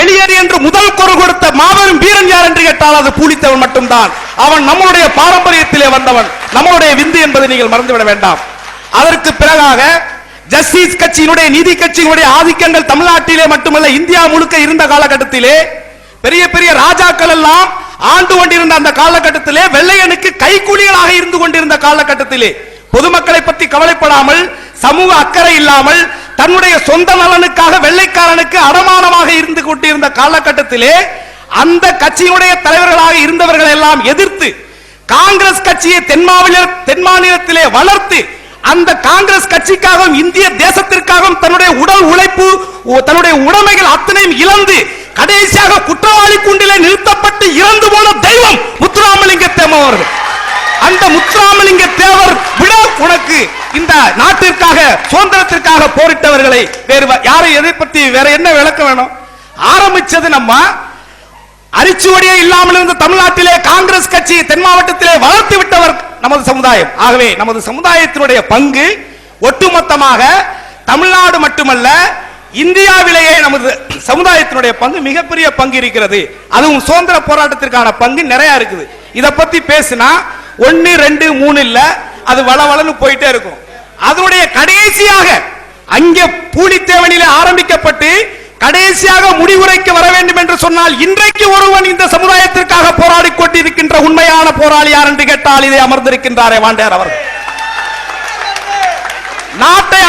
வெளியேறு என்று முதல் குரல் கொடுத்த மாபெரும் வீரன் யார் என்று கேட்டால் அது பூலித்தேவன் மட்டும்தான். அவன் நம்முடைய பாரம்பரியத்திலே வந்தவன், நம்முடைய விந்து என்பதை நீங்கள் மறந்துவிட வேண்டாம். அதற்கு பிறகாக ஜஸ்டிஸ் கட்சியினுடைய நீதி கட்சியினுடைய ஆதிக்கங்கள் தமிழ்நாட்டிலே மட்டுமல்ல இந்தியா முழுக்க இருந்த காலகட்டத்திலே பெரிய பெரிய ராஜாக்கள் எல்லாம் ஆண்டு கொண்டிருந்த அந்த காலகட்டத்திலே வெள்ளையனுக்கு கைக்கூலிகளாக இருந்து கொண்டிருந்த காலகட்டத்திலே பொதுமக்களை பற்றி கவலைப்படாமல் சமூக அக்கறை இல்லாமல் தன்னுடைய சொந்த நலனுக்காக வெள்ளைக்காரனுக்கு அடமானமாக இருந்து கொண்டிருந்த காலகட்டத்திலே அந்த கட்சியினுடைய தலைவர்களாக இருந்தவர்கள் எல்லாம் எதிர்த்து காங்கிரஸ் கட்சியை தென் மாநிலத்திலே வளர்த்து அந்த காங்கிரஸ் கட்சிக்காகவும் இந்திய தேசத்திற்காகவும் தன்னுடைய உடல் உழைப்பு தன்னுடைய உடைமைகள் அத்தனையும் இழந்து கடைசியாக குற்றவாளி கூண்டிலே நிறுத்தப்பட்டு இறந்து போன தெய்வம் முத்துராமலிங்க தேவர் அவர்கள். அந்த முத்துராமலிங்க தேவர் விட உனக்கு இந்த நாட்டிற்காக சுதந்திரத்திற்காக போரிட்டவர்களை வேறு யாரை எதை பத்தி வேற என்ன விளக்க வேணும்? ஆரம்பிச்சது நம்ம அரிச்சுவடியே இல்லாமல் இருந்த தமிழ்நாட்டிலே காங்கிரஸ் கட்சி தென் மாவட்டத்திலே வளர்த்து விட்டவர் நமது சமுதாயம். ஆகவே நமது சமுதாயத்தினுடைய பங்கு ஒட்டுமொத்தமாக தமிழ்நாடு மட்டுமல்ல இந்தியாவிலேயே நமது சமுதாயத்தினுடைய பங்கு மிகப்பெரிய பங்கு இருக்கிறது. அதுவும் சுதந்திர போராட்டத்திற்கான பங்கு நிறைய இருக்குது. இத பத்தி பேசினா 1 2 3 இல்ல, அது வளவளன்னு போயிட்டே இருக்கும். அதனுடைய கடைசியாக அங்கே பூலித்தேவனிலே ஆரம்பிக்கப்பட்டு கடைசியாக முடிவுரைக்க வர வேண்டும் என்று சொன்னால் இன்றைக்கு ஒருவன் இந்த சமுதாயத்திற்காக போராடி கொண்டிருக்கின்ற உண்மையான போராளி யார் என்று கேட்டால் இதை அமர்ந்திருக்கின்றாரே வாண்டையார் அவர்கள். நாட்டை